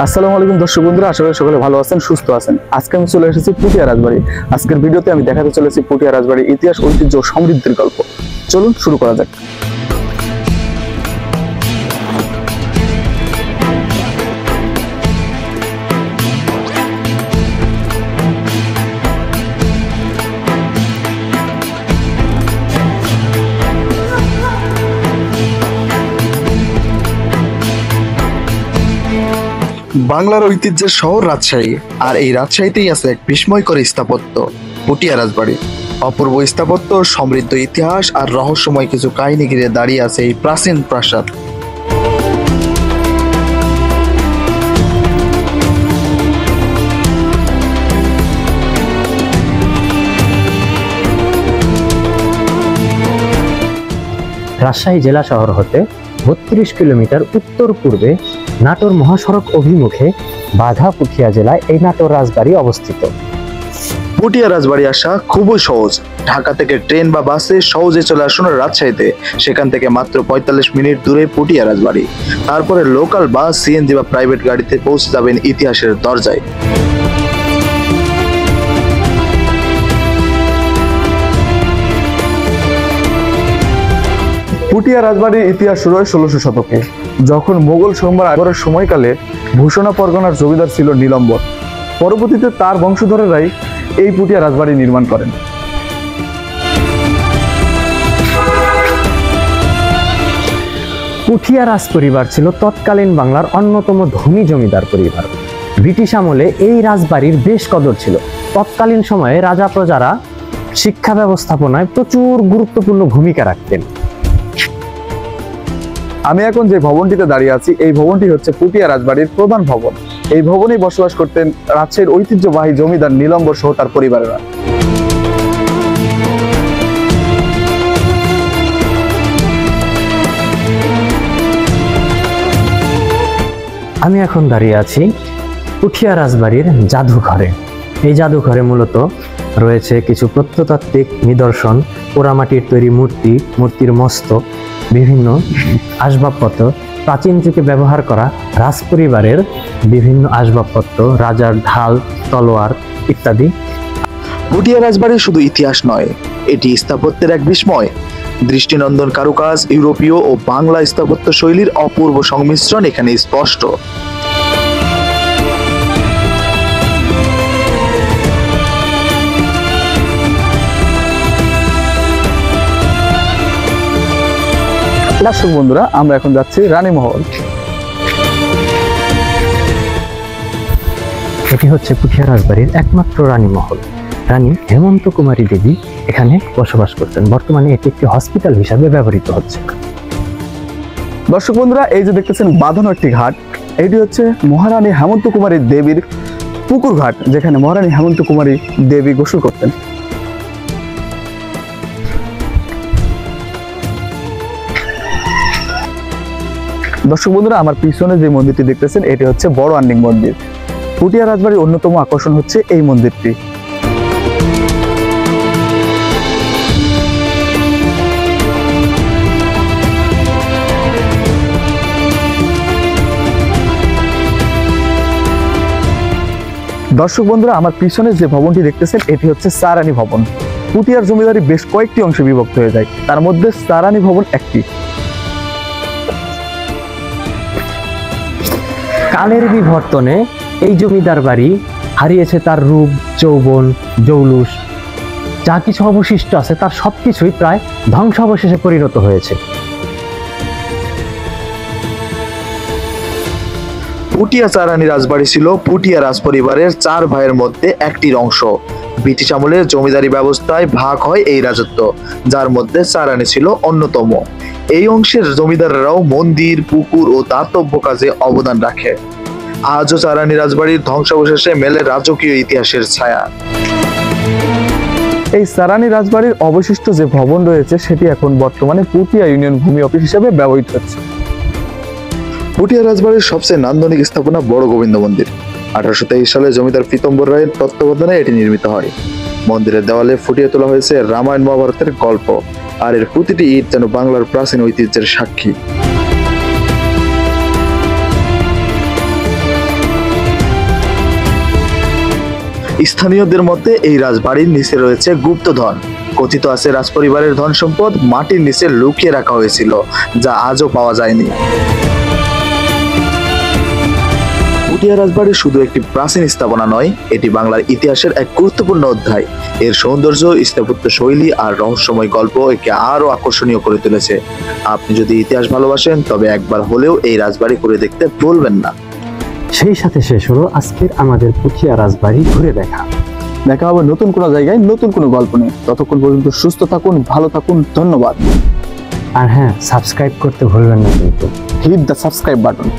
আসসালামু আলাইকুম দর্শক বন্ধুরা, আশা করি সকলে ভালো আছেন, সুস্থ আছেন। আজকে আমি চলে এসেছি পুটিয়া রাজবাড়ি। আজকের ভিডিওতে আমি দেখাতে চলেছি পুটিয়া রাজবাড়ির ইতিহাস, ঐতিহ্য ও সমৃদ্ধির গল্প। চলুন শুরু করা যাক। বাংলার ঐতিহ্যের শহর রাজশাহী, আর এই রাজশাহীতেই আছে এক বিস্ময়কর স্থাপত্য, পুটিয়া রাজবাড়ি। অপূর্ব স্থাপত্য, সমৃদ্ধ ইতিহাস আর রহস্যময় কিছু কাহিনী ঘিরে দাঁড়িয়ে আছে এই প্রাচীন প্রাসাদ। রাজশাহী জেলা শহর হতে ৩২ কিলোমিটার উত্তর পূর্বে নাটোর মহাসড়ক অভিমুখে বাঘা পুঠিয়া জেলায় এই নাটোর রাজবাড়ি অবস্থিত। পুটিয়া রাজবাড়ি আসা খুবই সহজ। ঢাকা থেকে ট্রেন বা বাসে সহজে চলে আসুন রাজশাহীতে। সেখান থেকে মাত্র ৪৫ মিনিট দূরে পুটিয়া রাজবাড়ি। তারপরে লোকাল বাস, সিএনজি বা প্রাইভেট গাড়িতে পৌঁছে যাবেন ইতিহাসের দরজায়। পুটিয়া রাজবাড়ির ইতিহাস শুরু হয় ১৬০০ শতকে, যখন মোগল সম্রাট আকবরের সময়কালে ভূষণা পরগনার জমিদার ছিল নীলম্বর। পরবর্তীতে তার বংশধরেরাই এই পুটিয়া রাজবাড়ি নির্মাণ করেন। পুঠিয়া রাজ পরিবার ছিল তৎকালীন বাংলার অন্যতম ধনী জমিদার পরিবার। ব্রিটিশ আমলে এই রাজবাড়ির বেশ কদর ছিল। তৎকালীন সময়ে রাজা প্রজারা শিক্ষা ব্যবস্থাপনায় প্রচুর গুরুত্বপূর্ণ ভূমিকা রাখতেন। আমি এখন যে ভবনটিতে দাঁড়িয়ে আছি, এই ভবনটি হচ্ছে পুটিয়া রাজবাড়ির প্রধান ভবন। এই ভবনেই বসবাস করতেন রাজশাহীর ঐতিহ্যবাহী জমিদার নীলম্বর সহ তার পরিবারেরা। আমি এখন দাঁড়িয়ে আছি পুঠিয়া রাজবাড়ির জাদুঘরে। এই জাদুঘরে মূলত রয়েছে কিছু প্রত্নতাত্ত্বিক নিদর্শন, পোড়ামাটির তৈরি মূর্তি, মূর্তির মস্তক, বিভিন্ন আসবাবপত্র, প্রাচীন যুগে ব্যবহার করা রাজপরিবারের বিভিন্ন আসবাবপত্র, রাজার ঢাল, তলোয়ার ইত্যাদি। পুটিয়া রাজবাড়ি শুধু ইতিহাস নয়, এটি স্থাপত্যের এক বিস্ময়। দৃষ্টিনন্দন কারুকাজ, ইউরোপীয় ও বাংলা স্থাপত্য শৈলীর অপূর্ব সংমিশ্রণ এখানে স্পষ্ট। দর্শক বন্ধুরা, আমরা এখন যাচ্ছি রানীমহল। এটি হচ্ছে পুঠিয়া রাজবাড়ির একমাত্র রানীমহল। রানী হেমন্ত কুমারী দেবী এখানে বসবাস করতেন। বর্তমানে এটি একটি হসপিটাল হিসাবে ব্যবহৃত হচ্ছে। দর্শক বন্ধুরা, এই যে দেখতেছেন বাঁধানো একটি ঘাট, এটি হচ্ছে মহারানী হেমন্ত কুমারী দেবীর পুকুর ঘাট, যেখানে মহারানী হেমন্ত কুমারী দেবী গোসল করতেন। দর্শক বন্ধুরা, আমার পিছনে যে মন্দিরটি দেখতেছেন, এটি হচ্ছে বড় আন্নিক মন্দির। পুটিয়া রাজবাড়ির অন্যতম আকর্ষণ হচ্ছে এই মন্দিরটি। দর্শক বন্ধুরা, আমার পিছনে যে ভবনটি দেখতেছেন, এটি হচ্ছে সারানি ভবন। পুটিয়ার জমিদারি বেশ কয়েকটি অংশে বিভক্ত হয়ে যায়, তার মধ্যে সারানি ভবন একটি। কালের বিবর্তনে এই জমিদার বাড়ি হারিয়েছে তার রূপ, যৌবন, জৌলুস। যা কিছু অবশিষ্ট আছে তার সবকিছুই প্রায় ধ্বংসাবশেষে পরিণত হয়েছে। পুটিয়া চারানি রাজবাড়ি ছিল পুটিয়া রাজপরিবারের ৪ ভাইয়ের মধ্যে একটির অংশ। ব্রিটিশ আমলের জমিদারি ব্যবস্থায় ভাগ হয় এই রাজত্ব, যার মধ্যে চারানি ছিল অন্যতম। এই অংশের জমিদাররাও মন্দির, পুকুর ও দাতব্য কাজে অবদান রাখে। আজও চারানি রাজবাড়ির ধ্বংসাবশেষে মেলে রাজকীয় ইতিহাসের ছায়া। এই সারানি রাজবাড়ির অবশিষ্ট যে ভবন রয়েছে, সেটি এখন বর্তমানে পুটিয়া ইউনিয়ন ভূমি অফিস হিসেবে ব্যবহৃত হচ্ছে। পুটিয়া রাজবাড়ির সবচেয়ে নান্দনিক স্থাপনা বড় গোবিন্দ মন্দির। 1823 সালে জমিদার পীতম্বর রায়ের তত্ত্বাবধানে এটি নির্মিত হয়। মন্দিরের দেওয়ালে ফুটিয়ে তোলা হয়েছে রামায়ণ মহাভারতের গল্প, আর এর প্রতিটি ইট যেন বাংলার প্রাচীন ঐতিহ্যের সাক্ষী। স্থানীয়দের মতে এই রাজবাড়ির নিচে রয়েছে গুপ্তধন। কথিত আছে রাজপরিবারের ধন সম্পদ মাটির নিচে লুকিয়ে রাখা হয়েছিল, যা আজও পাওয়া যায়নি। পুটিয়া রাজবাড়ি শুধু একটি প্রাচীন স্থাপনা নয়, এটি বাংলার ইতিহাসের এক গুরুত্বপূর্ণ অধ্যায়। এর সৌন্দর্য, স্থাপত্য শৈলী আর রহস্যময় গল্প একে আরো আকর্ষণীয় করে তুলেছে। আপনি যদি ইতিহাস ভালোবাসেন তবে একবার হলেও এই রাজবাড়ি ঘুরে দেখতে ভুলবেন না। সেই সাথে শেষ হলো আজকের আমাদের পুঠিয়া রাজবাড়ি ঘুরে দেখা। দেখা হবে নতুন কোনো জায়গায় নতুন কোনো গল্প নিয়ে। ততক্ষণ পর্যন্ত সুস্থ থাকুন, ভালো থাকুন, ধন্যবাদ। আর হ্যাঁ, সাবস্ক্রাইব করতে ভুলবেন না কিন্তু। Hit the subscribe button.